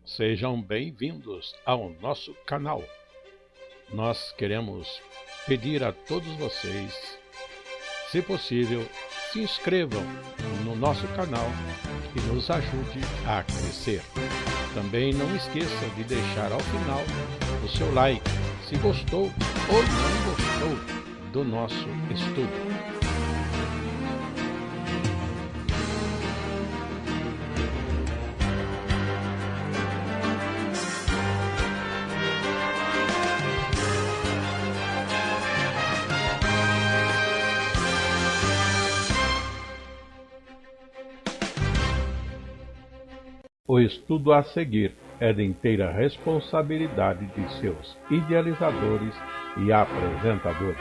Sejam bem-vindos ao nosso canal. Nós queremos pedir a todos vocês, se possível, se inscrevam no nosso canal e nos ajude a crescer. Também não esqueça de deixar ao final o seu like, se gostou ou não gostou do nosso estudo. O estudo a seguir é de inteira responsabilidade de seus idealizadores e apresentadores.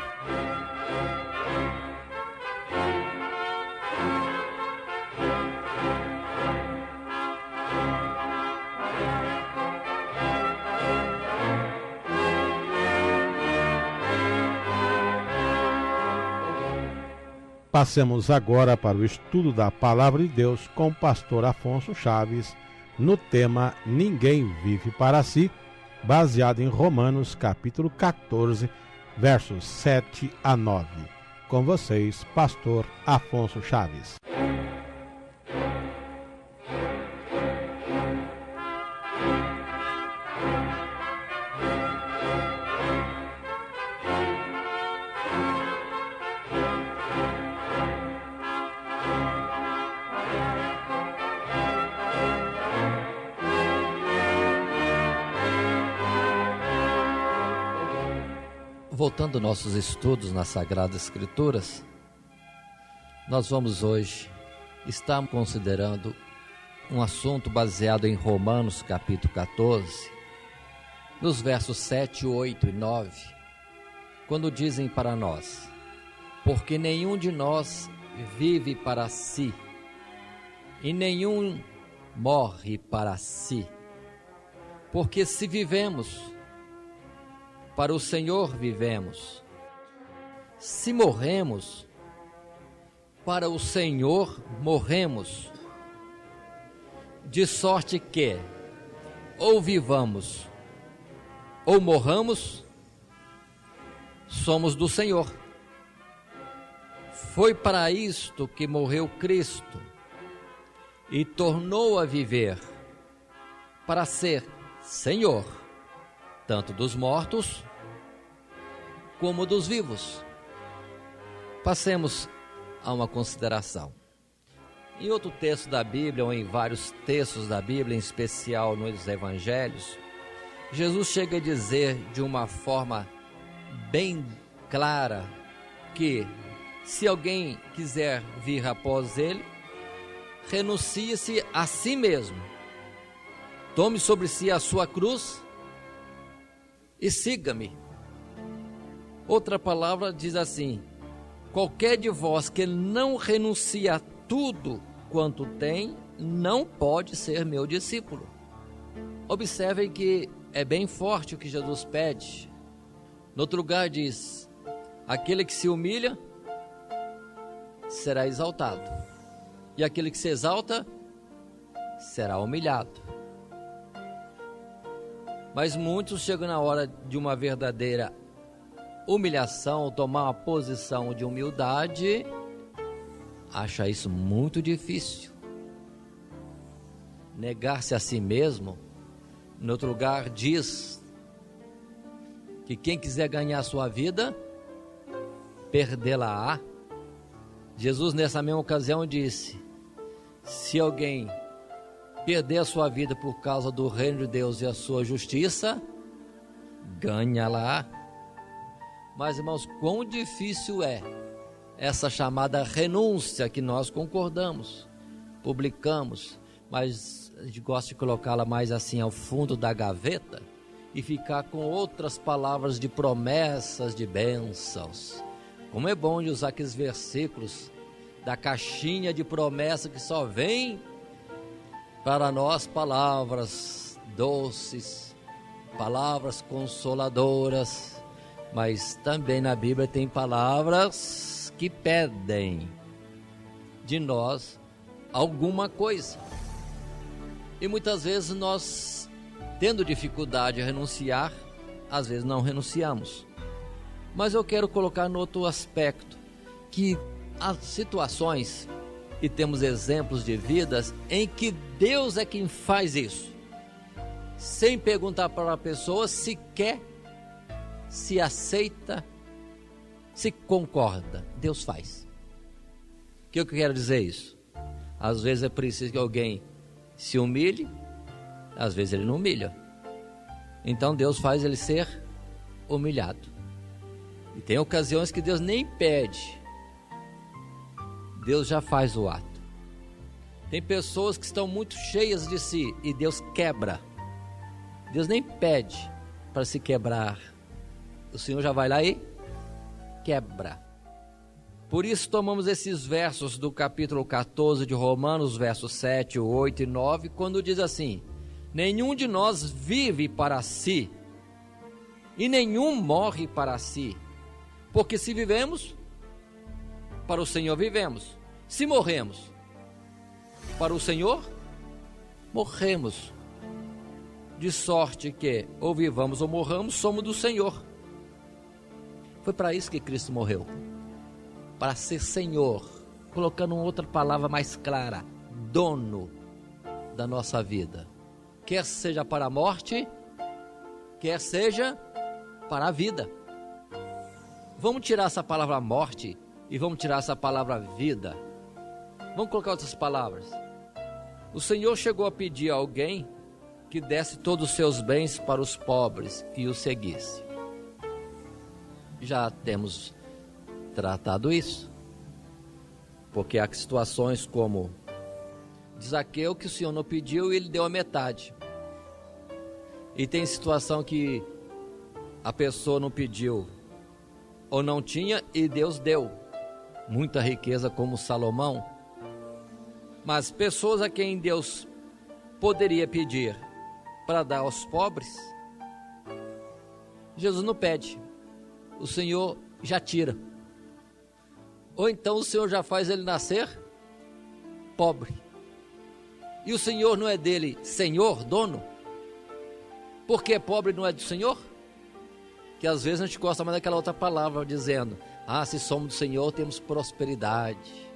Passemos agora para o estudo da Palavra de Deus com o pastor Afonso Chaves, no tema Ninguém Vive para Si, baseado em Romanos capítulo 14, versos 7 a 9. Com vocês, pastor Afonso Chaves. Voltando nossos estudos nas Sagradas Escrituras, nós vamos hoje estar considerando um assunto baseado em Romanos capítulo 14, nos versos 7, 8 e 9, quando dizem para nós: porque nenhum de nós vive para si, e nenhum morre para si, porque se vivemos, para o Senhor vivemos. Se morremos, para o Senhor morremos. De sorte que, ou vivamos, ou morramos, somos do Senhor. Foi para isto que morreu Cristo e tornou a viver, para ser Senhor, tanto dos mortos como dos vivos. Passemos a uma consideração. Em outro texto da Bíblia, ou em vários textos da Bíblia, em especial nos Evangelhos, Jesus chega a dizer de uma forma bem clara que, se alguém quiser vir após ele, renuncie-se a si mesmo, tome sobre si a sua cruz e siga-me. Outra palavra diz assim: qualquer de vós que não renuncia a tudo quanto tem, não pode ser meu discípulo. Observem que é bem forte o que Jesus pede. No outro lugar diz: aquele que se humilha será exaltado, e aquele que se exalta será humilhado. Mas muitos chegam na hora de uma verdadeira humilhação, tomar uma posição de humildade, acha isso muito difícil. Negar-se a si mesmo. Em outro lugar diz que quem quiser ganhar a sua vida, perdê-la-á. Jesus nessa mesma ocasião disse: se alguém perder a sua vida por causa do reino de Deus e a sua justiça, ganha-la. Mas, irmãos, quão difícil é essa chamada renúncia que nós concordamos, publicamos, mas a gente gosta de colocá-la mais assim ao fundo da gaveta e ficar com outras palavras de promessas, de bênçãos. Como é bom de usar aqueles versículos da caixinha de promessa que só vem para nós palavras doces, palavras consoladoras, mas também na Bíblia tem palavras que pedem de nós alguma coisa. E muitas vezes nós tendo dificuldade de renunciar, às vezes não renunciamos. Mas eu quero colocar no outro aspecto, que há situações, e temos exemplos de vidas, em que Deus é quem faz isso, sem perguntar para a pessoa se quer, se aceita, se concorda. Deus faz. O que eu quero dizer isso? Às vezes é preciso que alguém se humilhe, às vezes ele não humilha. Então Deus faz ele ser humilhado. E tem ocasiões que Deus nem pede, Deus já faz o ato. Tem pessoas que estão muito cheias de si e Deus quebra. Deus nem pede para se quebrar, o Senhor já vai lá e quebra. Por isso tomamos esses versos do capítulo 14 de Romanos, versos 7, 8 e 9, quando diz assim: nenhum de nós vive para si, e nenhum morre para si, porque se vivemos, para o Senhor vivemos, se morremos, para o Senhor morremos, de sorte que ou vivamos ou morramos, somos do Senhor. Foi para isso que Cristo morreu, para ser Senhor, colocando outra palavra mais clara, dono da nossa vida, quer seja para a morte, quer seja para a vida. Vamos tirar essa palavra morte e vamos tirar essa palavra vida. Vamos colocar outras palavras. O Senhor chegou a pedir a alguém que desse todos os seus bens para os pobres e o seguisse. Já temos tratado isso, porque há situações como de Zaqueu, que o Senhor não pediu e ele deu a metade. E tem situação que a pessoa não pediu ou não tinha e Deus deu muita riqueza, como Salomão. Mas pessoas a quem Deus poderia pedir para dar aos pobres, Jesus não pede, o Senhor já tira. Ou então o Senhor já faz ele nascer pobre. E o Senhor não é dele Senhor, dono? Porque pobre não é do Senhor? Que às vezes a gente gosta mais daquela outra palavra, dizendo: ah, se somos do Senhor temos prosperidade.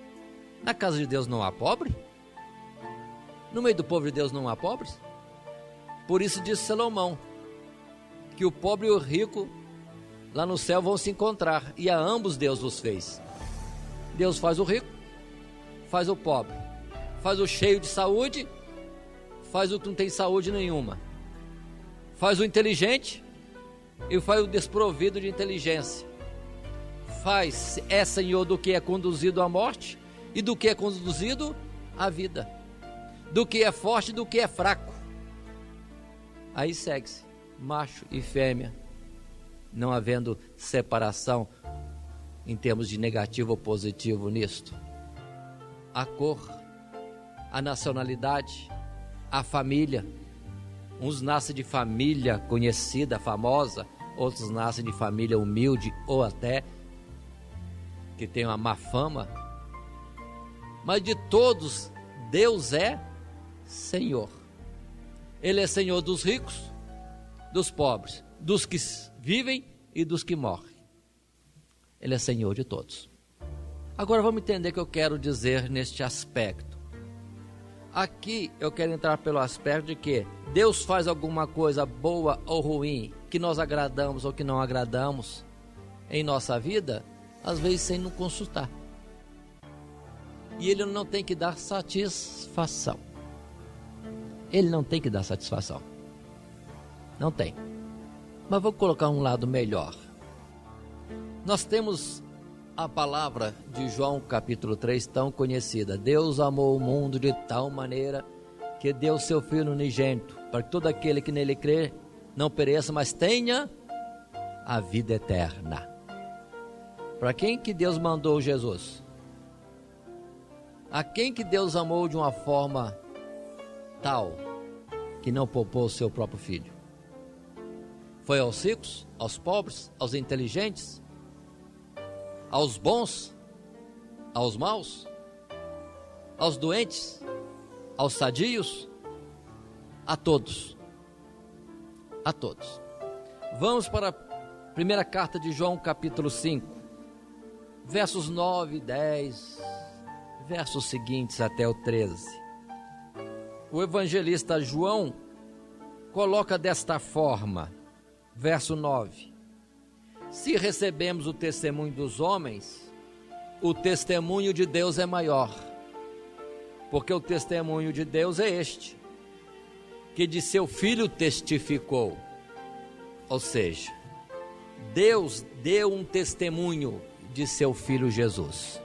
Na casa de Deus não há pobre? No meio do povo de Deus não há pobres? Por isso disse Salomão, que o pobre e o rico lá no céu vão se encontrar, e a ambos Deus os fez. Deus faz o rico, faz o pobre, faz o cheio de saúde, faz o que não tem saúde nenhuma, faz o inteligente e faz o desprovido de inteligência, é Senhor do que é conduzido à morte e do que é conduzido à vida, do que é forte e do que é fraco. Aí segue-se macho e fêmea, não havendo separação em termos de negativo ou positivo nisto. A cor, a nacionalidade, a família. Uns nascem de família conhecida, famosa, outros nascem de família humilde ou até que tem uma má fama. Mas de todos, Deus é Senhor. Ele é Senhor dos ricos, dos pobres, dos que vivem e dos que morrem. Ele é Senhor de todos. Agora vamos entender o que eu quero dizer neste aspecto. Aqui eu quero entrar pelo aspecto de que Deus faz alguma coisa boa ou ruim, que nós agradamos ou que não agradamos em nossa vida, às vezes sem nos consultar. E Ele não tem que dar satisfação. Ele não tem que dar satisfação. Não tem. Mas vou colocar um lado melhor. Nós temos a palavra de João capítulo 3 tão conhecida: Deus amou o mundo de tal maneira que deu seu Filho unigênito, para que todo aquele que nele crê não pereça, mas tenha a vida eterna. Para quem que Deus mandou Jesus? A quem que Deus amou de uma forma tal que não poupou o seu próprio Filho? Foi aos ricos, aos pobres, aos inteligentes, aos bons, aos maus, aos doentes, aos sadios, a todos. a todos. Vamos para a primeira carta de João, capítulo 5, versos 9 e 10, versos seguintes até o 13. O evangelista João coloca desta forma, verso 9: se recebemos o testemunho dos homens, o testemunho de Deus é maior, porque o testemunho de Deus é este, que de seu Filho testificou. Ou seja, Deus deu um testemunho de seu Filho Jesus.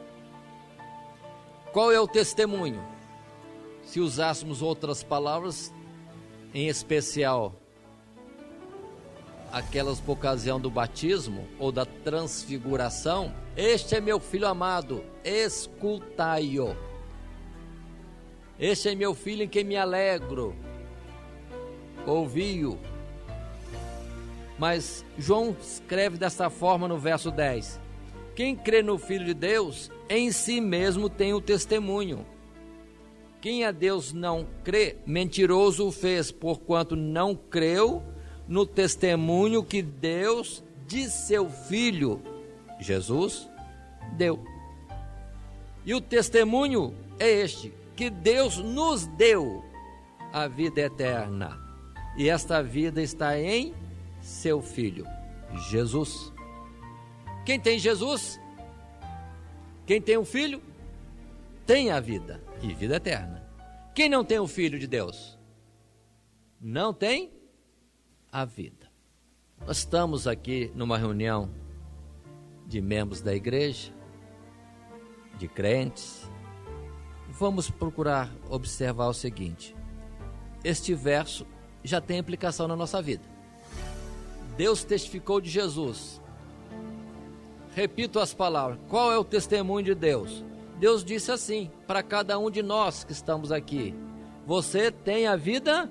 Qual é o testemunho? Se usássemos outras palavras, em especial aquelas por ocasião do batismo ou da transfiguração: este é meu filho amado, escutai-o. Este é meu filho em quem me alegro, ouvi-o. Mas João escreve desta forma no verso 10: quem crê no Filho de Deus, em si mesmo tem o testemunho. Quem a Deus não crê, mentiroso o fez, porquanto não creu no testemunho que Deus de seu Filho Jesus deu. E o testemunho é este, que Deus nos deu a vida eterna, e esta vida está em seu Filho Jesus. Quem tem Jesus, quem tem o Filho, tem a vida e vida eterna. Quem não tem o Filho de Deus, não tem a vida. Nós estamos aqui numa reunião de membros da igreja, de crentes. Vamos procurar observar o seguinte: este verso já tem implicação na nossa vida. Deus testificou de Jesus. Repito as palavras: qual é o testemunho de Deus? Deus disse assim para cada um de nós que estamos aqui: você tem a vida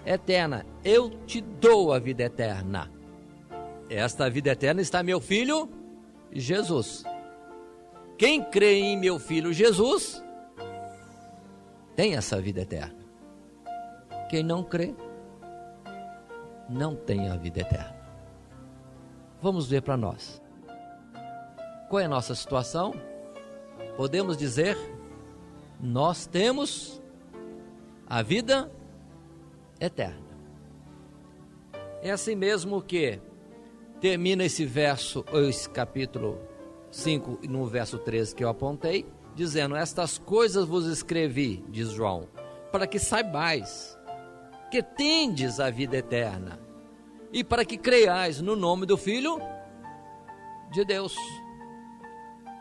eterna, eu te dou a vida eterna. Esta vida eterna está em meu Filho Jesus. Quem crê em meu Filho Jesus tem essa vida eterna. Quem não crê, não tem a vida eterna. Vamos ver para nós. Qual é a nossa situação? Podemos dizer, nós temos a vida eterna. É assim mesmo que termina esse verso, esse capítulo 5, no verso 13 que eu apontei, dizendo: estas coisas vos escrevi, diz João, para que saibais que tendes a vida eterna, e para que creiais no nome do Filho de Deus.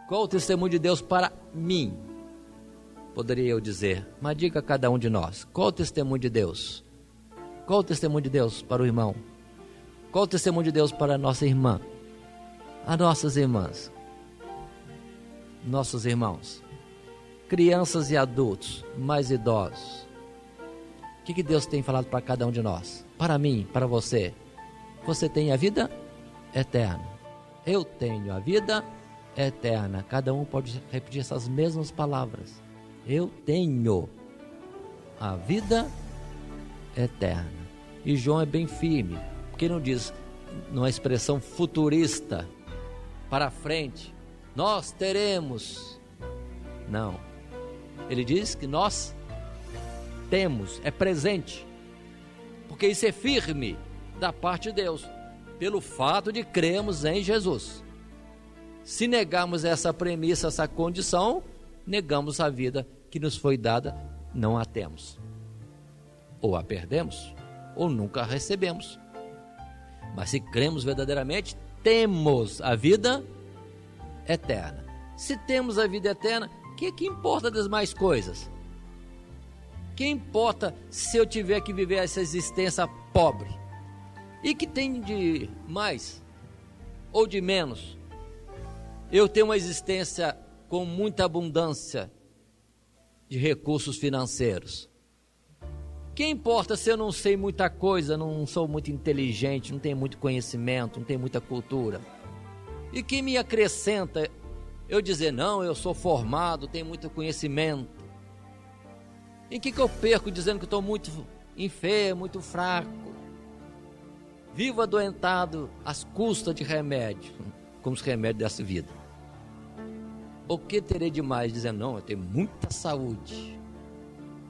Qual o testemunho de Deus para mim? Poderia eu dizer, mas diga a cada um de nós: qual o testemunho de Deus? Qual o testemunho de Deus para o irmão? Qual o testemunho de Deus para a nossa irmã? As nossas irmãs, nossos irmãos, crianças e adultos, mais idosos. O que Deus tem falado para cada um de nós? Para mim, para você. Você tem a vida eterna. Eu tenho a vida eterna. Cada um pode repetir essas mesmas palavras: eu tenho a vida eterna. E João é bem firme, porque não diz numa expressão futurista, para frente, nós teremos. Não, ele diz que nós temos, é presente, porque isso é firme da parte de Deus, pelo fato de crermos em Jesus. Se negarmos essa premissa, essa condição, negamos a vida que nos foi dada, não a temos. Ou a perdemos, ou nunca a recebemos. Mas se cremos verdadeiramente, temos a vida eterna. Se temos a vida eterna, o que importa das mais coisas? Que importa se eu tiver que viver essa existência pobre? E que tem de mais ou de menos? Eu tenho uma existência com muita abundância de recursos financeiros. Que importa se eu não sei muita coisa, não sou muito inteligente, não tenho muito conhecimento, não tenho muita cultura? E que me acrescenta eu dizer, não, eu sou formado, tenho muito conhecimento? Em que eu perco dizendo que estou muito enfermo, muito fraco? vivo adoentado às custas de remédio, como os remédios dessa vida. O que terei de mais? Dizendo, não, eu tenho muita saúde.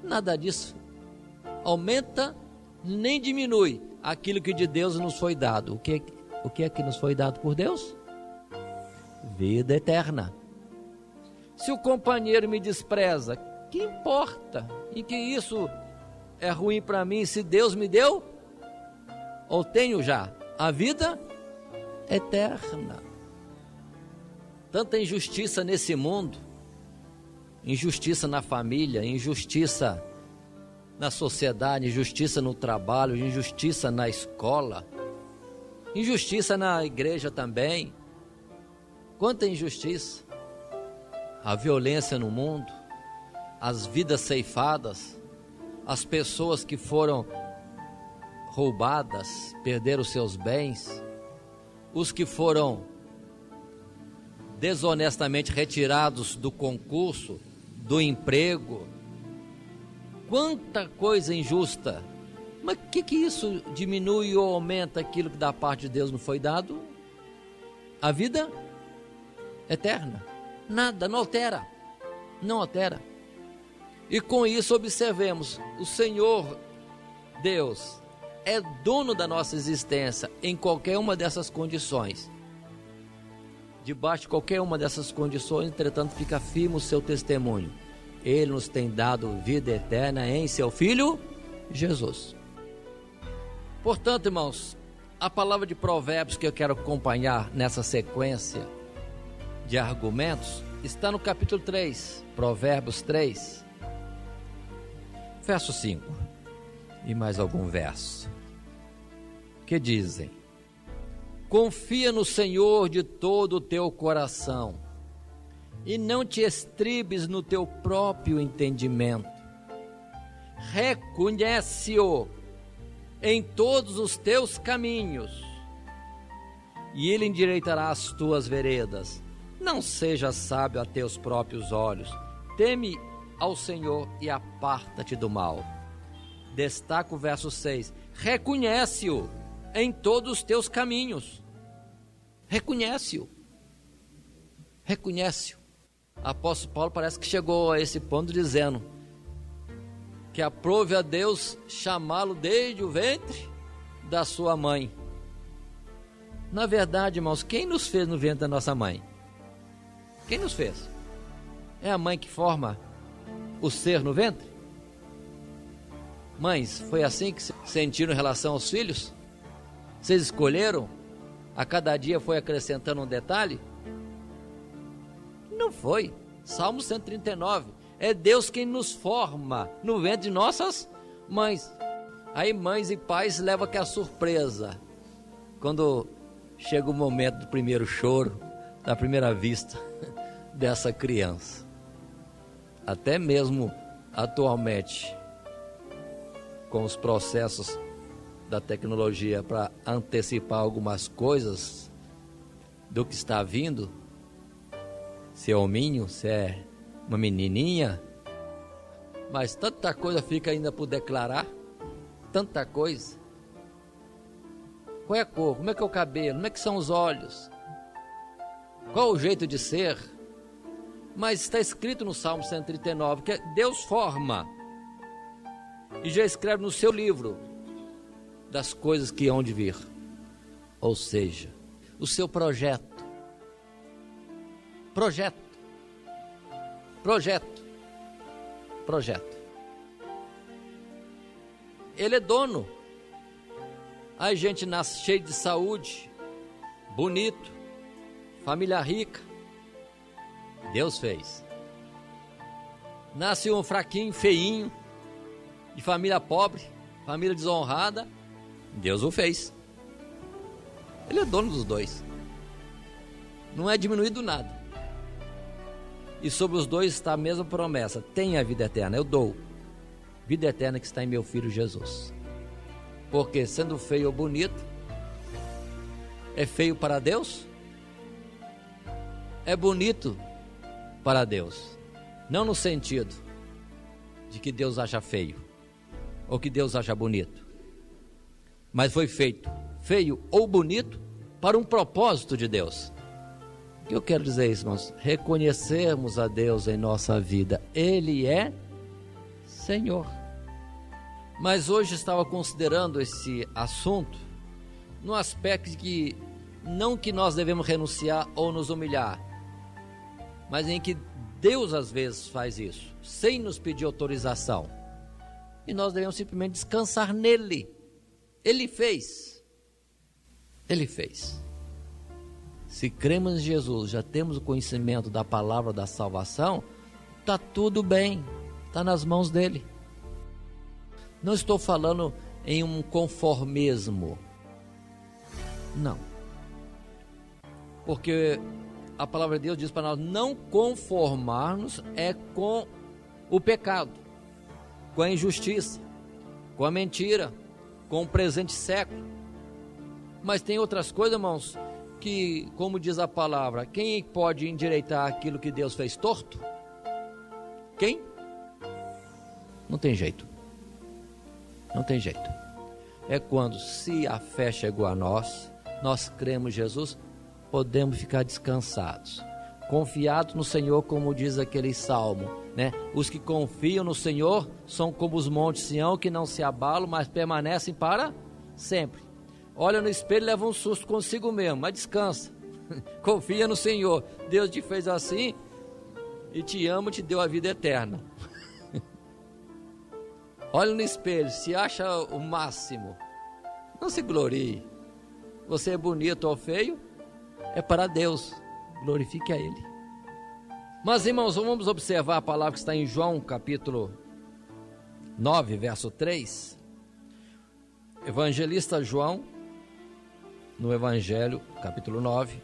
Nada disso aumenta nem diminui aquilo que de Deus nos foi dado. O que é que nos foi dado por Deus? Vida eterna. Se o companheiro me despreza, que importa? E que isso é ruim para mim se Deus me deu? Ou tenho já a vida eterna? Tanta injustiça nesse mundo, injustiça na família, injustiça na sociedade, injustiça no trabalho, injustiça na escola, injustiça na igreja também. Quanta injustiça, a violência no mundo, as vidas ceifadas, as pessoas que foram roubadas, perderam seus bens, os que foram desonestamente retirados do concurso, do emprego. Quanta coisa injusta. Mas o que isso diminui ou aumenta aquilo que da parte de Deus não foi dado? A vida eterna. Nada, não altera. Não altera. E com isso observemos, o Senhor Deus é dono da nossa existência em qualquer uma dessas condições. Debaixo de qualquer uma dessas condições, entretanto, fica firme o seu testemunho. Ele nos tem dado vida eterna em seu Filho, Jesus. Portanto, irmãos, a palavra de Provérbios que eu quero acompanhar nessa sequência de argumentos está no capítulo 3, Provérbios 3, verso 5, e mais algum verso, que dizem: confia no Senhor de todo o teu coração, e não te estribes no teu próprio entendimento. Reconhece-o em todos os teus caminhos, e ele endireitará as tuas veredas. Não sejas sábio a teus próprios olhos. Teme ao Senhor e aparta-te do mal. Destaca o verso 6. Reconhece-o em todos os teus caminhos. Reconhece-o. Reconhece-o. Apóstolo Paulo parece que chegou a esse ponto dizendo que aprove a Deus chamá-lo desde o ventre da sua mãe. Na verdade, irmãos, quem nos fez no ventre da nossa mãe? Quem nos fez? É a mãe que forma o ser no ventre? Mães, foi assim que sentiram em relação aos filhos? Vocês escolheram? A cada dia foi acrescentando um detalhe? Não foi. Salmo 139. É Deus quem nos forma no ventre de nossas mães. Aí mães e pais levam aquela surpresa quando chega o momento do primeiro choro, da primeira vista dessa criança. Até mesmo atualmente, com os processos da tecnologia para antecipar algumas coisas do que está vindo, se é hominho, se é uma menininha, mas tanta coisa fica ainda por declarar, tanta coisa. Qual é a cor? Como é que é o cabelo? Como é que são os olhos? Qual o jeito de ser? Mas está escrito no Salmo 139 que Deus forma e já escreve no seu livro das coisas que hão de vir. Ou seja, o seu projeto. Ele é dono. Aí gente nasce cheio de saúde, bonito, família rica. Deus fez. Nasce um fraquinho, feinho, de família pobre, família desonrada. Deus o fez. Ele é dono dos dois. Não é diminuído nada. E sobre os dois está a mesma promessa. Tenha a vida eterna, eu dou. Vida eterna que está em meu Filho Jesus. Porque sendo feio ou bonito, é feio para Deus? É bonito para Deus. Não no sentido de que Deus acha feio ou que Deus acha bonito. Mas foi feito feio ou bonito, para um propósito de Deus. O que eu quero dizer, irmãos? Reconhecermos a Deus em nossa vida. Ele é Senhor. Mas hoje estava considerando esse assunto no aspecto de que não que nós devemos renunciar ou nos humilhar, mas em que Deus às vezes faz isso, sem nos pedir autorização. E nós devemos simplesmente descansar nele. Ele fez. Ele fez. Se cremos em Jesus, já temos o conhecimento da palavra da salvação, está tudo bem, está nas mãos dele. Não estou falando em um conformismo, não, porque a palavra de Deus diz para nós não conformar-nos com o pecado, com a injustiça, com a mentira, com o presente século. Mas tem outras coisas, irmãos, que, como diz a palavra, quem pode endireitar aquilo que Deus fez torto? Quem? Não tem jeito. Não tem jeito. É quando, se a fé chegou a nós cremos em Jesus, podemos ficar descansados, confiados no Senhor, como diz aquele salmo, né? Os que confiam no Senhor são como os montes de Sião, que não se abalam, mas permanecem para sempre. Olha no espelho e leva um susto consigo mesmo, mas descansa. Confia no Senhor. Deus te fez assim e te ama, te deu a vida eterna. Olha no espelho, se acha o máximo, não se glorie. Você é bonito ou feio, é para Deus, glorifique a Ele. Mas, irmãos, vamos observar a palavra que está em João capítulo 9, verso 3. Evangelista João, no Evangelho, capítulo 9,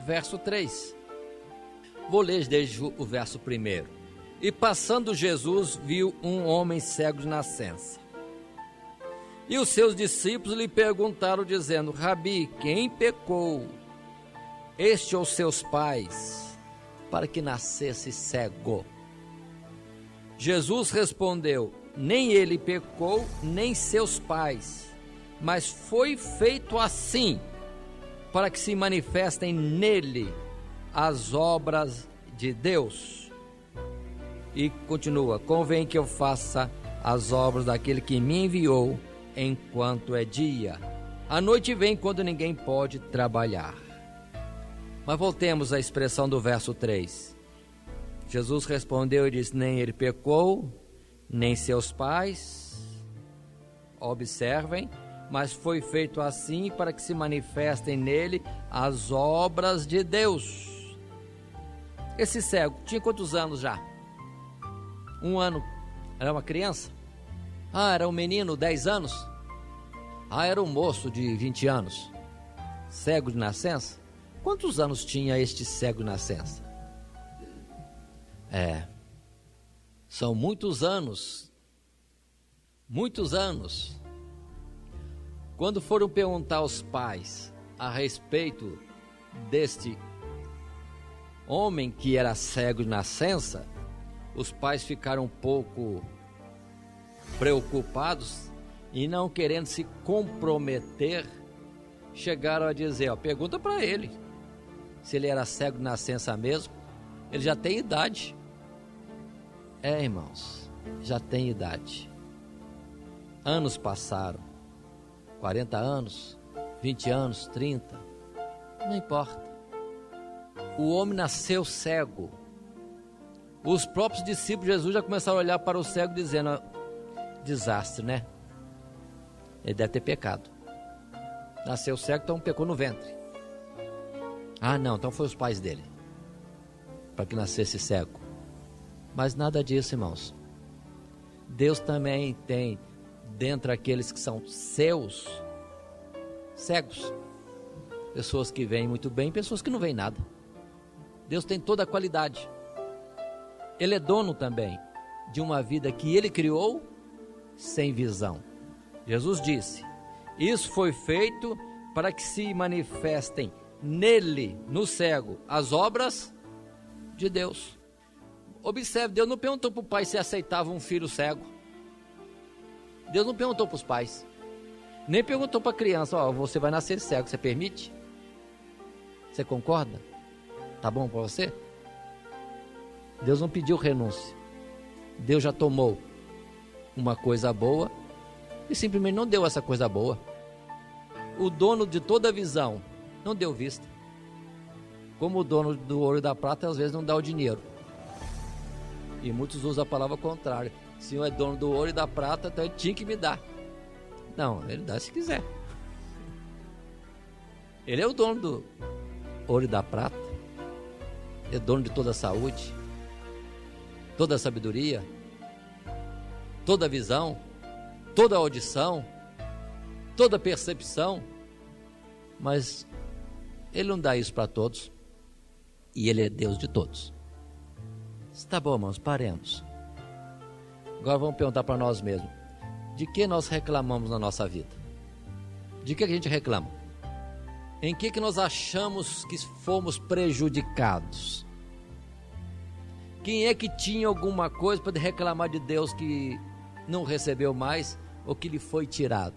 verso 3. Vou ler desde o verso 1. E passando Jesus, viu um homem cego de nascença. E os seus discípulos lhe perguntaram, dizendo: Rabi, quem pecou, este ou seus pais, para que nascesse cego? Jesus respondeu: nem ele pecou, nem seus pais, mas foi feito assim, para que se manifestem nele as obras de Deus. E continua: convém que eu faça as obras daquele que me enviou, enquanto é dia. A noite vem quando ninguém pode trabalhar. Mas voltemos à expressão do verso 3. Jesus respondeu e disse: nem ele pecou, nem seus pais, observem, mas foi feito assim para que se manifestem nele as obras de Deus. Esse cego tinha quantos anos já? 1 ano. Era uma criança? Era um menino, 10 anos? Era um moço de 20 anos? Cego de nascença? Quantos anos tinha este cego de nascença? São muitos anos. Muitos anos. Quando foram perguntar aos pais a respeito deste homem que era cego de nascença, os pais ficaram um pouco preocupados e, não querendo se comprometer, chegaram a dizer: pergunta para ele se ele era cego de nascença mesmo. Ele já tem idade. Irmãos, já tem idade. Anos passaram, 40 anos, 20 anos, 30, não importa. O homem nasceu cego. Os próprios discípulos de Jesus já começaram a olhar para o cego dizendo: desastre, né? Ele deve ter pecado. Nasceu cego, então pecou no ventre. Não, então foi os pais dele, para que nascesse cego. Mas nada disso, irmãos. Deus também tem dentro aqueles que são seus cegos, pessoas que veem muito bem, pessoas que não veem nada. Deus tem toda a qualidade. Ele é dono também de uma vida que ele criou sem visão. Jesus disse: isso foi feito para que se manifestem nele, no cego, as obras de Deus. Observe, Deus não perguntou para o pai se aceitava um filho cego. Deus não perguntou para os pais. Nem perguntou para a criança, ó, você vai nascer cego, você permite? Você concorda? Tá bom para você? Deus não pediu renúncia. Deus já tomou uma coisa boa e simplesmente não deu essa coisa boa. O dono de toda a visão não deu vista. Como o dono do ouro e da prata às vezes não dá o dinheiro. E muitos usam a palavra contrária. Se o Senhor é dono do ouro e da prata, então ele tinha que me dar. Não, ele dá se quiser. Ele é o dono do ouro e da prata. É dono de toda a saúde, toda a sabedoria, toda a visão, toda a audição, toda a percepção. Mas ele não dá isso para todos. E ele é Deus de todos. Tá bom, irmãos, paremos. Agora vamos perguntar para nós mesmos. De que nós reclamamos na nossa vida? De que a gente reclama? Em que nós achamos que fomos prejudicados? Quem é que tinha alguma coisa para reclamar de Deus que não recebeu mais ou que lhe foi tirado?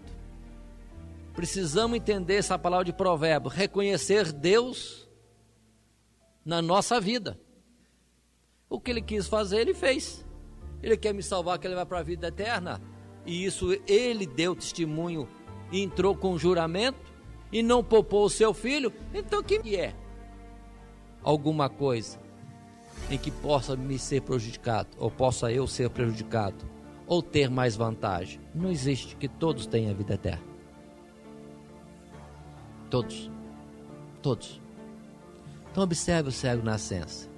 Precisamos entender essa palavra de provérbio, reconhecer Deus na nossa vida. O que ele quis fazer, ele fez. Ele quer me salvar, quer levar para a vida eterna. E isso ele deu testemunho, entrou com juramento e não poupou o seu filho. Então o que é? Alguma coisa em que possa me ser prejudicado, ou possa eu ser prejudicado, ou ter mais vantagem? Não existe, que todos tenham a vida eterna. Todos. Todos. Então observe o cego na nascença.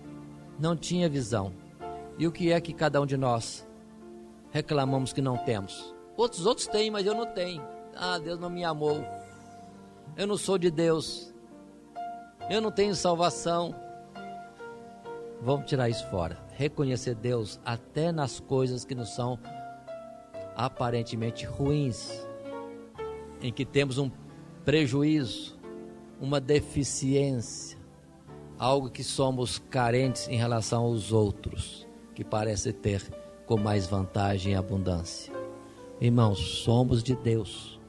Não tinha visão. E o que é que cada um de nós reclamamos que não temos? Outros têm, mas eu não tenho. Ah, Deus não me amou. Eu não sou de Deus. Eu não tenho salvação. Vamos tirar isso fora. Reconhecer Deus até nas coisas que não são aparentemente ruins, em que temos um prejuízo, uma deficiência, algo que somos carentes em relação aos outros, que parece ter com mais vantagem e abundância. Irmãos, somos de Deus,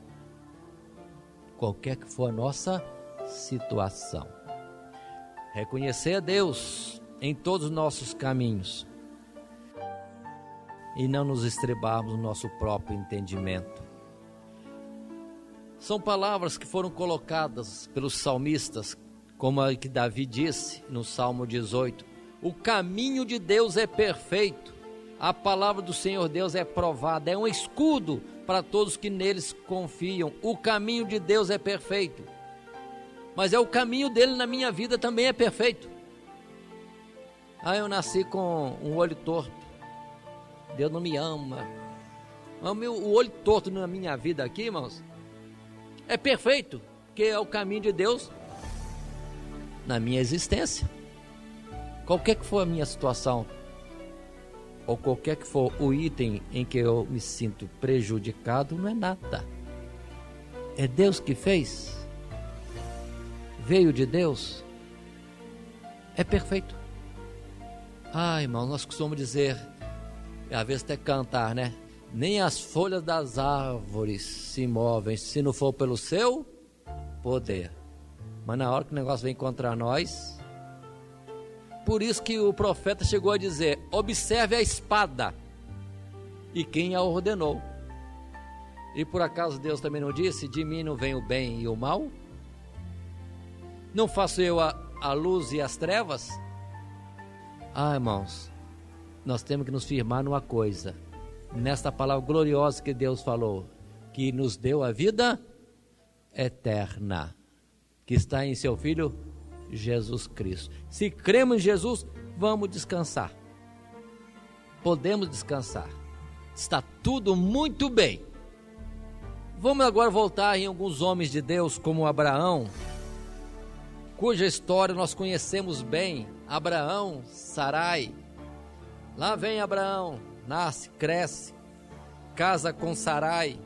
qualquer que for a nossa situação. Reconhecer a Deus em todos os nossos caminhos e não nos estrebarmos no nosso próprio entendimento. São palavras que foram colocadas pelos salmistas, como a que Davi disse no Salmo 18: o caminho de Deus é perfeito, a palavra do Senhor Deus é provada, é um escudo para todos que neles confiam. O caminho de Deus é perfeito, mas é o caminho dele na minha vida também é perfeito. Eu nasci com um olho torto, Deus não me ama. O olho torto na minha vida aqui, irmãos, é perfeito, porque é o caminho de Deus na minha existência. Qualquer que for a minha situação, ou qualquer que for o item em que eu me sinto prejudicado, não é nada. É Deus que fez, veio de Deus, é perfeito. Irmão, nós costumamos dizer, às vezes até cantar, né? Nem as folhas das árvores se movem se não for pelo seu poder. Mas na hora que o negócio vem contra nós, por isso que o profeta chegou a dizer: observe a espada e quem a ordenou. E por acaso Deus também não disse: de mim não vem o bem e o mal? Não faço eu a luz e as trevas? Irmãos, nós temos que nos firmar numa coisa, nesta palavra gloriosa que Deus falou, que nos deu a vida eterna, que está em seu Filho Jesus Cristo. Se cremos em Jesus, vamos descansar. Podemos descansar. Está tudo muito bem. Vamos agora voltar em alguns homens de Deus, como Abraão, cuja história nós conhecemos bem. Abraão, Sarai. Lá vem Abraão, nasce, cresce, casa com Sarai,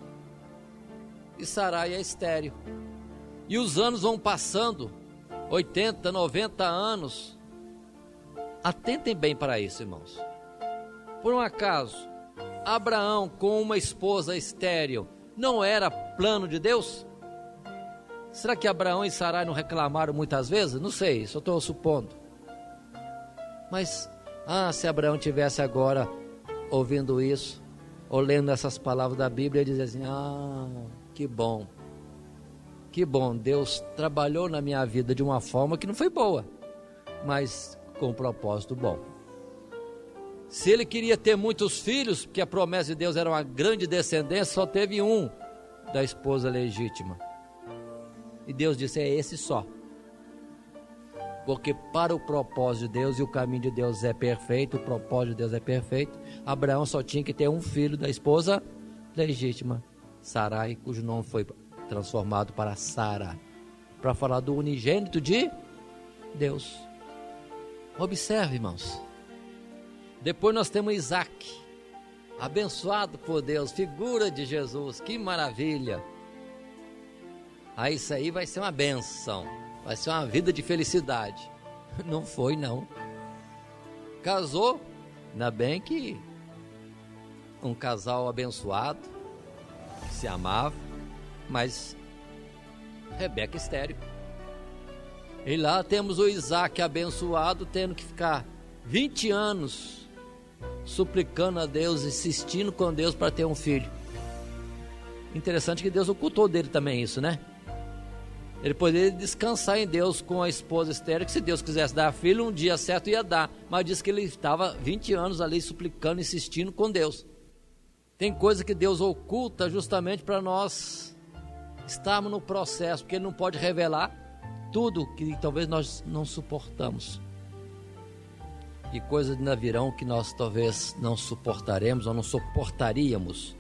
e Sarai é estéril. E os anos vão passando, 80, 90 anos. Atentem bem para isso, irmãos. Por um acaso, Abraão com uma esposa estéril não era plano de Deus? Será que Abraão e Sarai não reclamaram muitas vezes? Não sei, só estou supondo. Mas, se Abraão tivesse agora ouvindo isso, ou lendo essas palavras da Bíblia, ele dizia assim, que bom, Deus trabalhou na minha vida de uma forma que não foi boa, mas com um propósito bom. Se ele queria ter muitos filhos, porque a promessa de Deus era uma grande descendência, só teve um da esposa legítima. E Deus disse, é esse só. Porque para o propósito de Deus, e o caminho de Deus é perfeito, o propósito de Deus é perfeito, Abraão só tinha que ter um filho da esposa legítima, Sarai, cujo nome foi transformado para Sara, para falar do unigênito de Deus. Observe, irmãos. Depois nós temos Isaac, abençoado por Deus, figura de Jesus, que maravilha. Isso aí vai ser uma bênção, vai ser uma vida de felicidade. Não foi, não. Casou, ainda bem que um casal abençoado, se amava, mas Rebeca estéril. E lá temos o Isaac abençoado, tendo que ficar 20 anos suplicando a Deus, insistindo com Deus para ter um filho. Interessante que Deus ocultou dele também isso, né? Ele poderia descansar em Deus com a esposa estéril, que se Deus quisesse dar filho, um dia certo ia dar. Mas disse que ele estava 20 anos ali suplicando, insistindo com Deus. Tem coisa que Deus oculta justamente para nós estarmos no processo, porque Ele não pode revelar tudo que talvez nós não suportamos. E coisas ainda virão que nós talvez não suportaremos, ou não suportaríamos,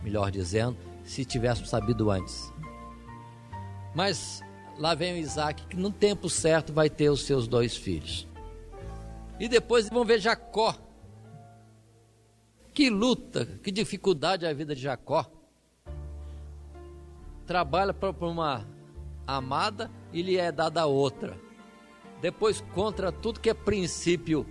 melhor dizendo, se tivéssemos sabido antes. Mas lá vem o Isaac, que no tempo certo vai ter os seus 2 filhos. E depois vão ver Jacó. Que luta, que dificuldade é a vida de Jacó. Trabalha para uma amada e lhe é dada outra. Depois, contra tudo que é princípio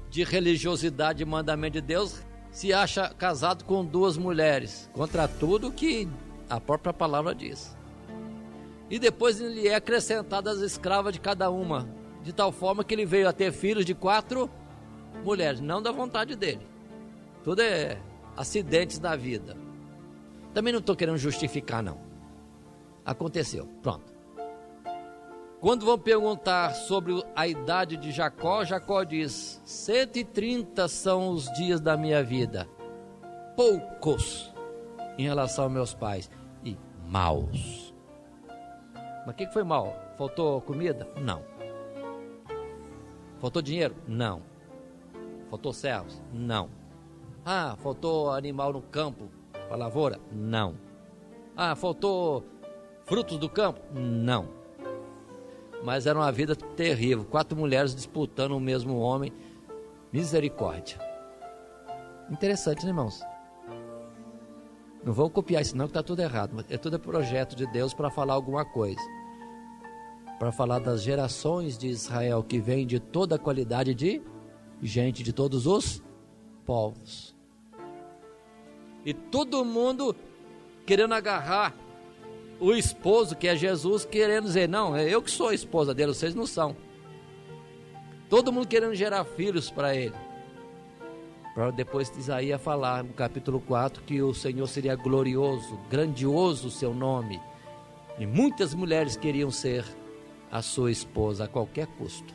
de religiosidade e mandamento de Deus, se acha casado com 2 mulheres. Contra tudo que a própria palavra diz. E depois lhe é acrescentada as escravas de cada uma, de tal forma que ele veio a ter filhos de 4 mulheres, não da vontade dele. Tudo é acidentes da vida. Também não estou querendo justificar, não. Aconteceu, pronto. Quando vão perguntar sobre a idade de Jacó, Jacó diz, 130 são os dias da minha vida, poucos em relação aos meus pais, e maus. Mas o que foi mal? Faltou comida? Não. Faltou dinheiro? Não. Faltou servos? Não. Faltou animal no campo para lavoura? Não. Faltou frutos do campo? Não. Mas era uma vida terrível, 4 mulheres disputando o mesmo homem. Misericórdia. Interessante, né, irmãos? Não vão copiar isso não, que está tudo errado. É tudo projeto de Deus para falar alguma coisa. Para falar das gerações de Israel, que vem de toda a qualidade de gente, de todos os povos. E todo mundo querendo agarrar o esposo, que é Jesus, querendo dizer, não, é eu que sou a esposa dele, vocês não são. Todo mundo querendo gerar filhos para ele. Para depois de Isaías falar no capítulo 4 que o Senhor seria glorioso, grandioso o seu nome. E muitas mulheres queriam ser a sua esposa a qualquer custo.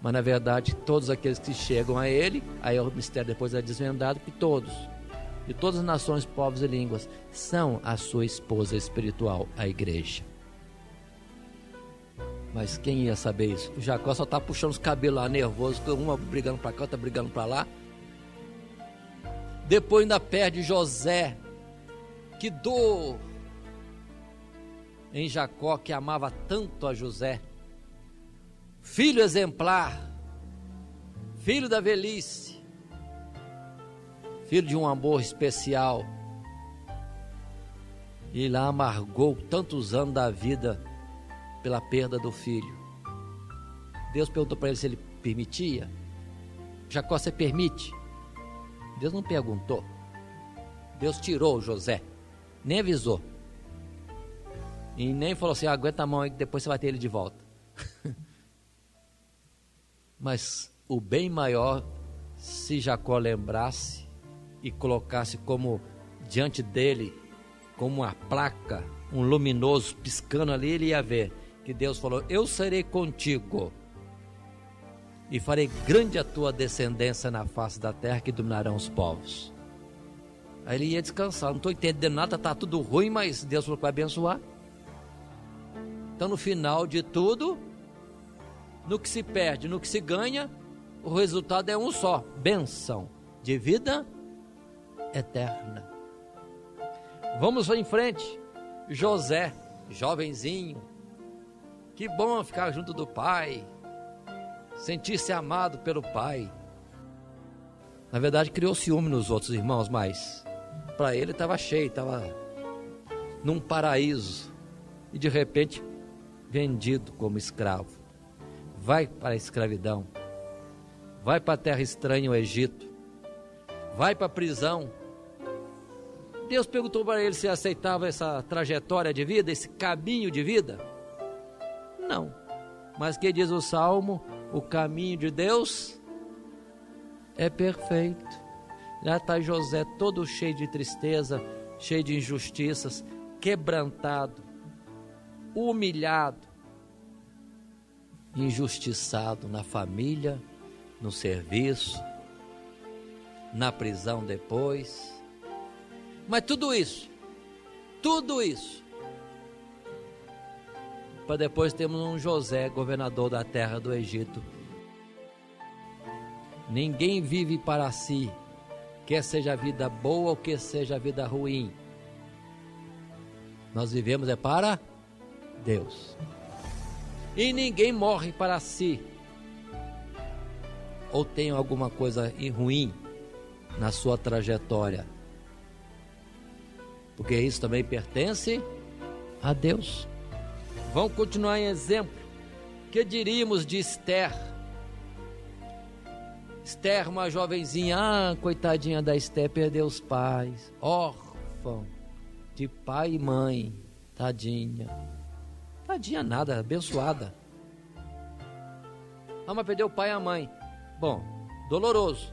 Mas na verdade todos aqueles que chegam a ele, aí o mistério depois é desvendado, que todos, de todas as nações, povos e línguas, são a sua esposa espiritual, a igreja. Mas quem ia saber isso? O Jacó só está puxando os cabelos lá, nervoso, uma brigando para cá, outra brigando para lá. Depois ainda perde José. Que dor em Jacó, que amava tanto a José. Filho exemplar, filho da velhice, filho de um amor especial. E lá amargou tantos anos da vida pela perda do filho. Deus perguntou para ele se ele permitia. Jacó, você permite? Deus não perguntou. Deus tirou José, nem avisou. E nem falou assim, aguenta a mão aí que depois você vai ter ele de volta. Mas o bem maior, se Jacó lembrasse e colocasse como diante dele, como uma placa, um luminoso piscando ali, ele ia ver que Deus falou, eu serei contigo e farei grande a tua descendência na face da terra, que dominarão os povos. Aí ele ia descansar, não estou entendendo nada, está tudo ruim, mas Deus falou que vai abençoar. Então no final de tudo, no que se perde, no que se ganha, o resultado é um só, bênção de vida eterna. Vamos em frente. José, jovenzinho, que bom ficar junto do pai, sentir-se amado pelo pai. Na verdade criou ciúme nos outros irmãos, mas para ele estava cheio, estava num paraíso, e de repente vendido como escravo, vai para a escravidão, vai para a terra estranha, o Egito, vai para a prisão. Deus perguntou para ele se aceitava essa trajetória de vida, esse caminho de vida. Não, mas que diz o Salmo, o caminho de Deus é perfeito. Já está José todo cheio de tristeza, cheio de injustiças, quebrantado, humilhado, injustiçado na família, no serviço, na prisão depois. Mas tudo isso, para depois termos um José, governador da terra do Egito. Ninguém vive para si, quer seja a vida boa ou quer seja a vida ruim. Nós vivemos é para Deus. E ninguém morre para si, ou tem alguma coisa ruim na sua trajetória, porque isso também pertence a Deus. Vamos continuar em exemplo. Que diríamos de Esther? Esther, uma jovenzinha, coitadinha da Esther, perdeu os pais, órfã de pai e mãe, tadinha nada, abençoada. Mas perdeu o pai e a mãe. Bom, doloroso,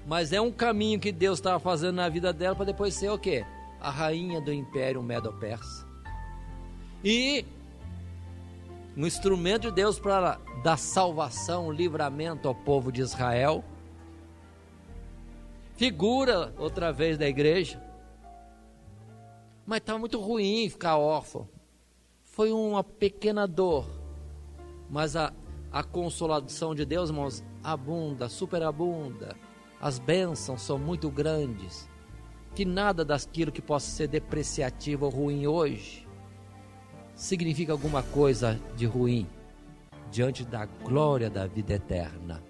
mas é um caminho que Deus estava fazendo na vida dela para depois ser o quê? A rainha do Império Medo-Persa. E um instrumento de Deus para dar salvação, livramento ao povo de Israel. Figura outra vez da igreja. Mas estava muito ruim ficar órfão. Foi uma pequena dor. Mas a consolação de Deus, irmãos, abunda, superabunda. As bênçãos são muito grandes. Que nada daquilo que possa ser depreciativo ou ruim hoje significa alguma coisa de ruim diante da glória da vida eterna.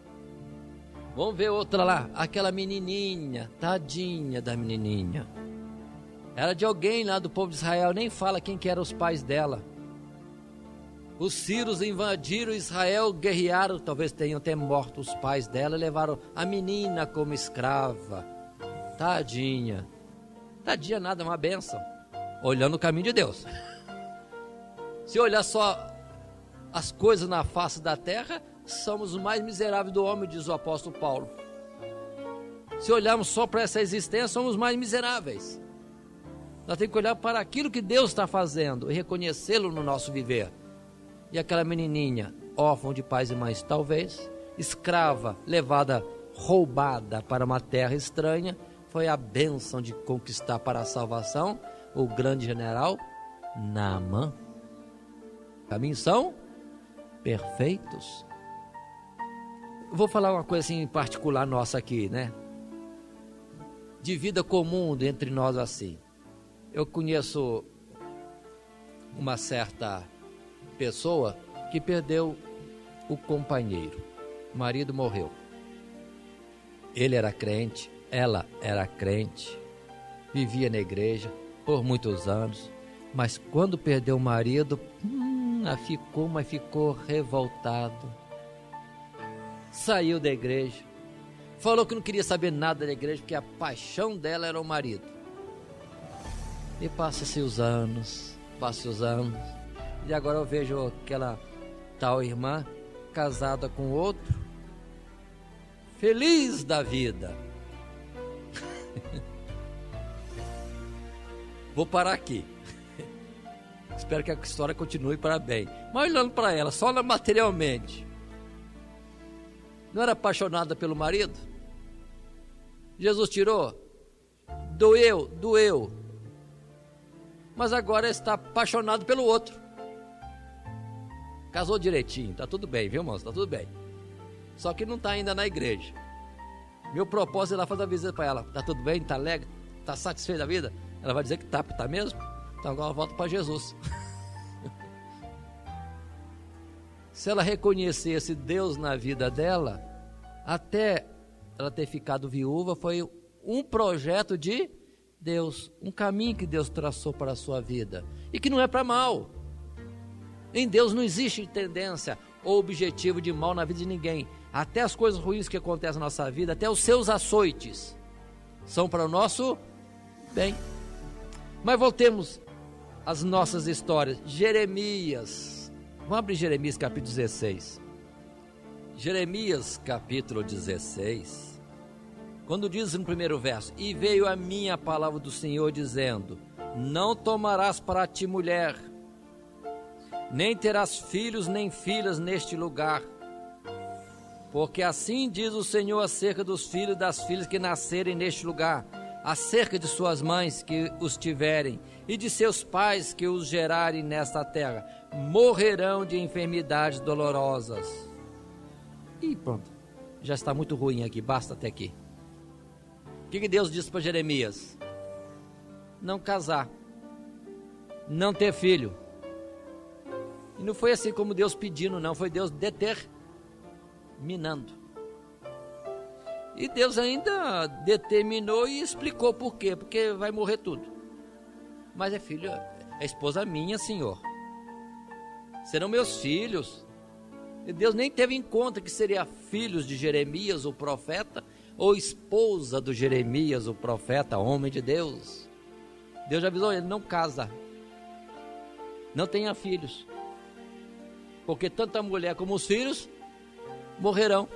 Vamos ver outra lá, aquela menininha, tadinha da menininha. Era de alguém lá do povo de Israel, nem fala quem que eram os pais dela. Os sírios invadiram Israel, guerrearam, talvez tenham até morto os pais dela, levaram a menina como escrava. Tadinha nada, uma bênção, olhando o caminho de Deus. Se olhar só as coisas na face da terra, somos os mais miseráveis do homem, diz o apóstolo Paulo. Se olharmos só para essa existência, somos os mais miseráveis. Nós temos que olhar para aquilo que Deus está fazendo e reconhecê-lo no nosso viver. E aquela menininha, órfã de pais e mães, talvez, escrava, levada, roubada para uma terra estranha, foi a bênção de conquistar para a salvação o grande general Naamã. Caminhos são perfeitos. Vou falar uma coisa assim em particular nossa aqui, né? De vida comum entre nós assim. Eu conheço uma certa pessoa que perdeu o companheiro. O marido morreu. Ele era crente, ela era crente, vivia na igreja por muitos anos, mas quando perdeu o marido, ficou revoltado. Saiu da igreja, falou que não queria saber nada da igreja, porque a paixão dela era o marido. E passa-se os anos, e agora eu vejo aquela tal irmã casada com outro, feliz da vida. Vou parar aqui. Espero que a história continue para bem. Mas olhando para ela, só materialmente, não era apaixonada pelo marido? Jesus tirou? Doeu. Mas agora está apaixonado pelo outro. Casou direitinho, tá tudo bem, viu, irmãos? Tá tudo bem. Só que não está ainda na igreja. Meu propósito é lá fazer a visita para ela. Tá tudo bem? Tá alegre? Tá satisfeita da vida? Ela vai dizer que tá mesmo? Então agora ela volta para Jesus. Se ela reconhecesse Deus na vida dela, até ela ter ficado viúva, foi um projeto de Deus, um caminho que Deus traçou para a sua vida, e que não é para mal. Em Deus não existe tendência ou objetivo de mal na vida de ninguém. Até as coisas ruins que acontecem na nossa vida, até os seus açoites, são para o nosso bem. Mas voltemos às nossas histórias. Jeremias, vamos abrir Jeremias capítulo 16. Jeremias capítulo 16, quando diz no primeiro verso: e veio a mim a palavra do Senhor dizendo: não tomarás para ti mulher, nem terás filhos nem filhas neste lugar, porque assim diz o Senhor acerca dos filhos e das filhas que nascerem neste lugar, acerca de suas mães que os tiverem, e de seus pais que os gerarem nesta terra, morrerão de enfermidades dolorosas. E pronto, já está muito ruim aqui, basta até aqui. O que Deus disse para Jeremias? Não casar, não ter filho. E não foi assim como Deus pedindo, não, foi Deus determinando. E Deus ainda determinou e explicou por quê, porque vai morrer tudo. Mas é filho, é esposa minha, Senhor, serão meus filhos. E Deus nem teve em conta que seria filhos de Jeremias, o profeta, ou esposa do Jeremias, o profeta, homem de Deus. Deus já avisou ele: não casa, não tenha filhos, porque tanto a mulher como os filhos morrerão.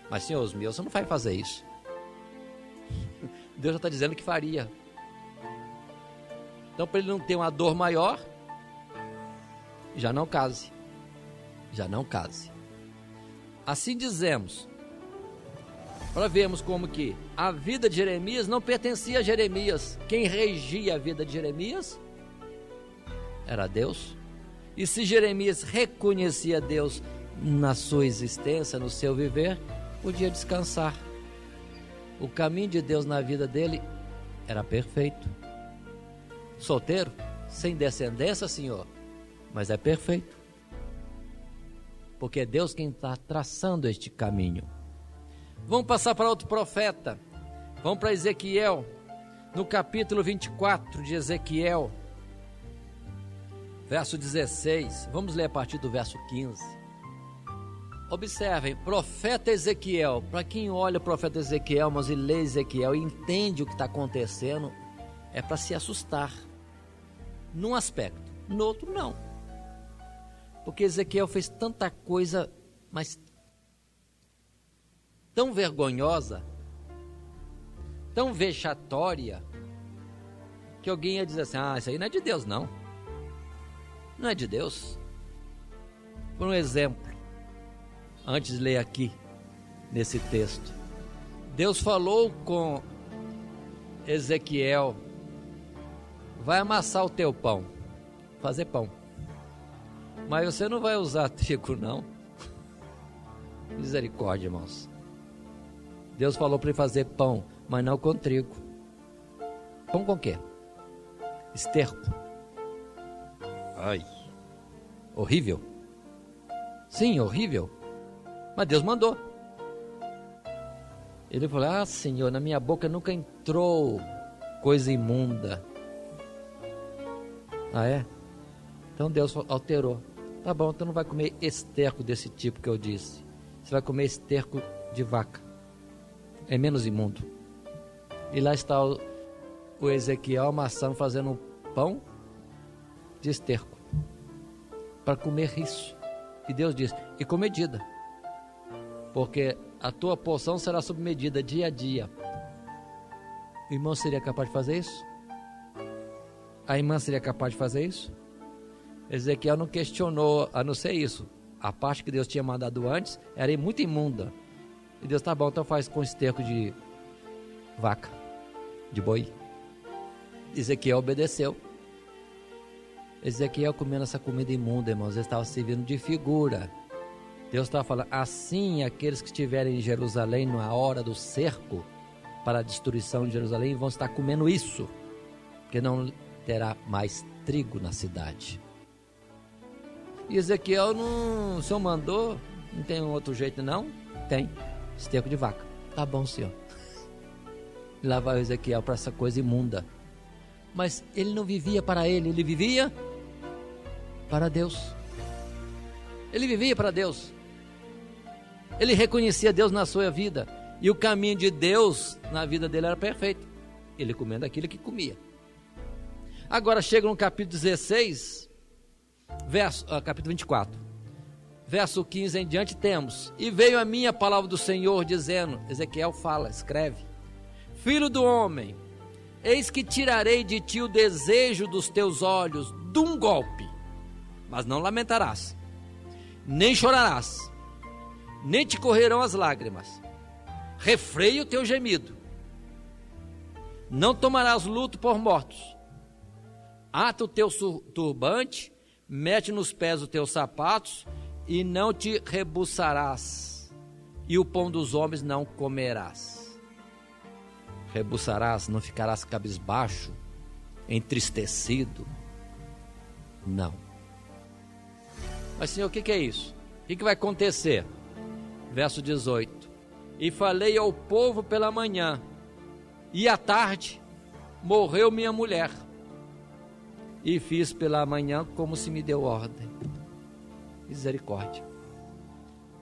Mas Senhor, os meus, você não vai fazer isso. Deus já está dizendo que faria. Então, para ele não ter uma dor maior, já não case. Já não case. Assim dizemos, para vermos como que a vida de Jeremias não pertencia a Jeremias. Quem regia a vida de Jeremias era Deus. E se Jeremias reconhecia Deus na sua existência, no seu viver, podia descansar. O caminho de Deus na vida dele era perfeito. Solteiro, sem descendência, Senhor, mas é perfeito, porque é Deus quem está traçando este caminho. Vamos passar para outro profeta. Vamos para Ezequiel, no capítulo 24 de Ezequiel, verso 16. Vamos ler a partir do verso 15. Observem, profeta Ezequiel. Para quem olha o profeta Ezequiel, mas e lê Ezequiel e entende o que está acontecendo, é para se assustar, num aspecto, no outro não, porque Ezequiel fez tanta coisa, mas tão vergonhosa, tão vexatória, que alguém ia dizer assim: ah, isso aí não é de Deus, não é de Deus. Por um exemplo, antes de ler aqui nesse texto, Deus falou com Ezequiel: vai amassar o teu pão, fazer pão, mas você não vai usar trigo, não. Misericórdia, irmãos. Deus falou para ele fazer pão, mas não com trigo. Pão com o quê? Esterco. Ai, horrível. Sim, horrível. Mas Deus mandou. Ele falou: ah, Senhor, na minha boca nunca entrou coisa imunda. Ah, é? Então Deus alterou. Tá bom, então não vai comer esterco desse tipo que eu disse. Você vai comer esterco de vaca. É menos imundo. E lá está o o Ezequiel amassando, fazendo um pão de esterco para comer isso. E Deus diz: e com medida, porque a tua porção será sob medida, dia a dia. O irmão seria capaz de fazer isso? A irmã seria capaz de fazer isso? Ezequiel não questionou, a não ser isso. A parte que Deus tinha mandado antes era muito imunda. E Deus: tá bom, então faz com esterco de vaca, de boi. Ezequiel obedeceu. Ezequiel comendo essa comida imunda, irmãos, ele estava servindo de figura. Deus estava falando: assim aqueles que estiverem em Jerusalém na hora do cerco para a destruição de Jerusalém vão estar comendo isso, porque não terá mais trigo na cidade. E Ezequiel, não, o Senhor mandou, não tem um outro jeito não? Tem, esterco de vaca. Tá bom, Senhor. E lá vai o Ezequiel para essa coisa imunda. Mas ele não vivia para ele vivia para Deus. Ele vivia para Deus. Ele reconhecia Deus na sua vida. E o caminho de Deus na vida dele era perfeito. Ele comendo aquilo que comia. Agora chega no capítulo 16, capítulo 24. Verso 15 em diante temos: e veio a mim a palavra do Senhor dizendo, Ezequiel fala, escreve: filho do homem, eis que tirarei de ti o desejo dos teus olhos de um golpe, mas não lamentarás, nem chorarás, nem te correrão as lágrimas. Refreia o teu gemido, não tomarás luto por mortos. Ata o teu turbante, mete nos pés os teus sapatos, e não te rebuçarás, e o pão dos homens não comerás. Rebuçarás, não ficarás cabisbaixo, entristecido. Não. Mas Senhor, o que é isso? O que vai acontecer? Verso 18: e falei ao povo pela manhã, e à tarde morreu minha mulher, e fiz pela manhã como se me deu ordem. Misericórdia.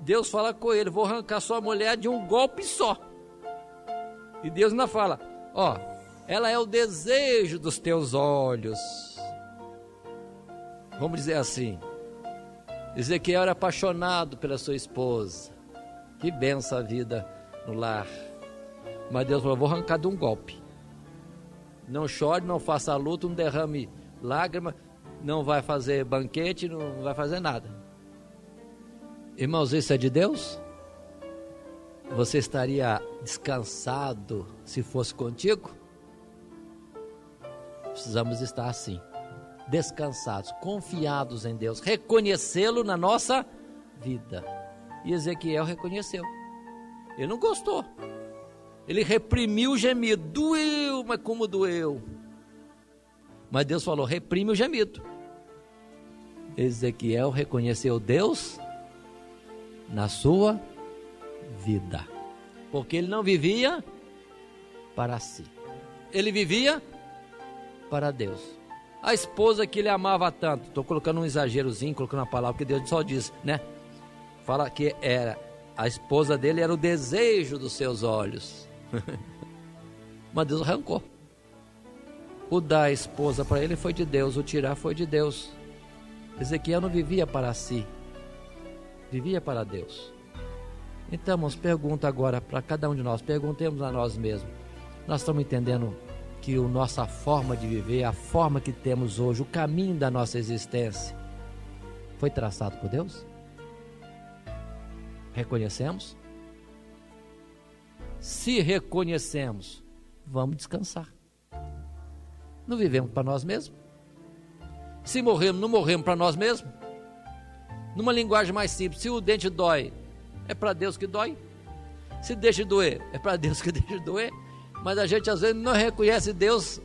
Deus fala com ele: vou arrancar sua mulher de um golpe só. E Deus ainda fala: ó, ela é o desejo dos teus olhos. Vamos dizer assim, Ezequiel era apaixonado pela sua esposa. Que benção a vida no lar. Mas Deus falou: vou arrancar de um golpe. Não chore, não faça luto, não derrame lágrima, não vai fazer banquete, não vai fazer nada. Irmãos, isso é de Deus? Você estaria descansado se fosse contigo? Precisamos estar assim, descansados, confiados em Deus, reconhecê-lo na nossa vida. E Ezequiel reconheceu. Ele não gostou. Ele reprimiu o gemido. Doeu, mas como doeu. Mas Deus falou: reprime o gemido. Ezequiel reconheceu Deus na sua vida, porque ele não vivia para si, ele vivia para Deus. A esposa que ele amava tanto, estou colocando um exagerozinho, colocando uma palavra que Deus só diz, né? Fala que era a esposa dele, era o desejo dos seus olhos. Mas Deus arrancou. O dar a esposa para ele foi de Deus, o tirar foi de Deus. Ezequiel não vivia para si, vivia para Deus. Então, irmãos, pergunta agora para cada um de nós, perguntemos a nós mesmos: nós estamos entendendo que a nossa forma de viver, a forma que temos hoje, o caminho da nossa existência, foi traçado por Deus? Reconhecemos? Se reconhecemos, vamos descansar. Não vivemos para nós mesmos? Se morremos, não morremos para nós mesmos? Numa linguagem mais simples, se o dente dói, é para Deus que dói. Se deixa de doer, é para Deus que deixa de doer. Mas a gente às vezes não reconhece Deus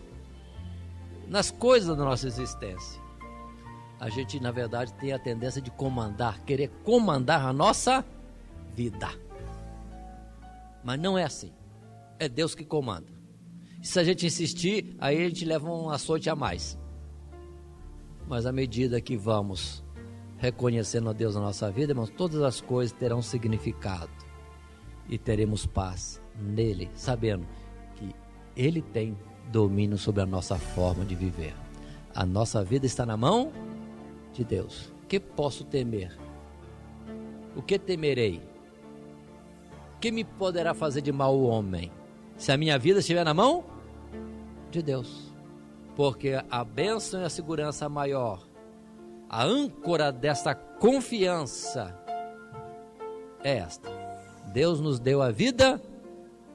nas coisas da nossa existência. A gente, na verdade, tem a tendência de comandar, querer comandar a nossa vida. Mas não é assim. É Deus que comanda. Se a gente insistir, aí a gente leva um açoite a mais. Mas à medida que vamos reconhecendo a Deus na nossa vida, irmãos, todas as coisas terão significado. E teremos paz nele, sabendo que ele tem domínio sobre a nossa forma de viver. A nossa vida está na mão de Deus. O que posso temer? O que temerei? O que me poderá fazer de mal o homem? Se a minha vida estiver na mão de Deus. Porque a bênção e a segurança maior, a âncora desta confiança é esta: Deus nos deu a vida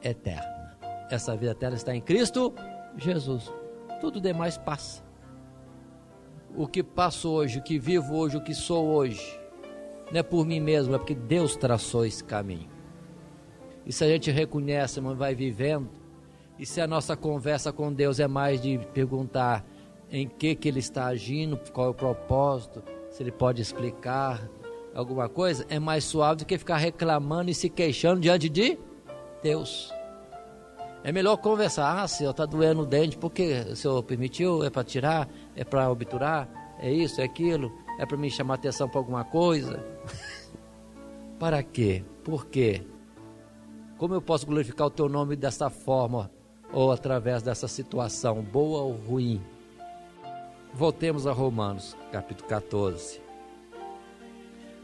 eterna. Essa vida eterna está em Cristo Jesus. Tudo demais passa. O que passo hoje, o que vivo hoje, o que sou hoje, não é por mim mesmo, é porque Deus traçou esse caminho. E se a gente reconhece, mas vai vivendo, e se a nossa conversa com Deus é mais de perguntar em que Ele está agindo, qual é o propósito, se Ele pode explicar alguma coisa, é mais suave do que ficar reclamando e se queixando diante de Deus. É melhor conversar: Senhor, está doendo o dente, por que o Senhor permitiu? É para tirar? É para obturar? É isso, é aquilo? É para me chamar atenção para alguma coisa? Para quê? Por quê? Como eu posso glorificar o teu nome dessa forma, ou através dessa situação, boa ou ruim? Voltemos a Romanos, capítulo 14.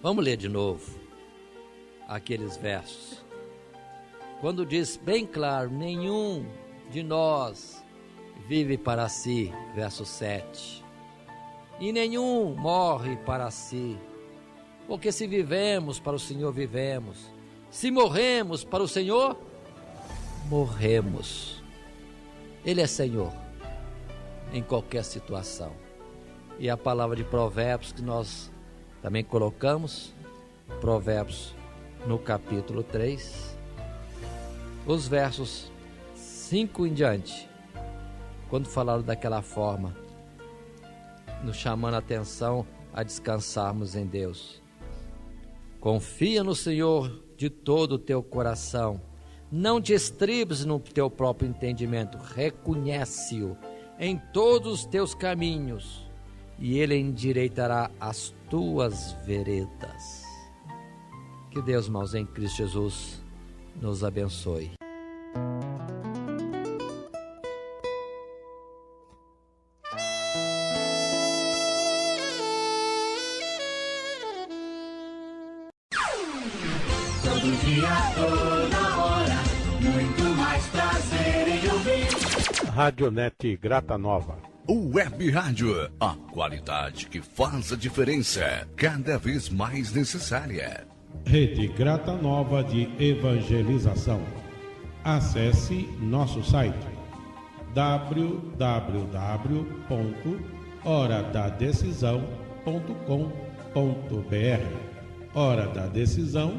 Vamos ler de novo aqueles versos. Quando diz bem claro: nenhum de nós vive para si, verso 7. E nenhum morre para si. Porque se vivemos, para o Senhor vivemos. Se morremos, para o Senhor morremos. Ele é Senhor em qualquer situação. E a palavra de Provérbios que nós também colocamos, Provérbios no capítulo 3, os versos 5 em diante, quando falaram daquela forma, nos chamando a atenção a descansarmos em Deus. Confia no Senhor de todo o teu coração, não te estribes no teu próprio entendimento, reconhece-o em todos os teus caminhos, e Ele endireitará as tuas veredas. Que Deus, irmãos, em Cristo Jesus, nos abençoe. Todo dia, toda hora, muito mais prazer em ouvir. Radionete Grata Nova. Web Rádio, a qualidade que faz a diferença, cada vez mais necessária. Rede Grata Nova de Evangelização. Acesse nosso site www.horadadecisão.com.br. Hora da Decisão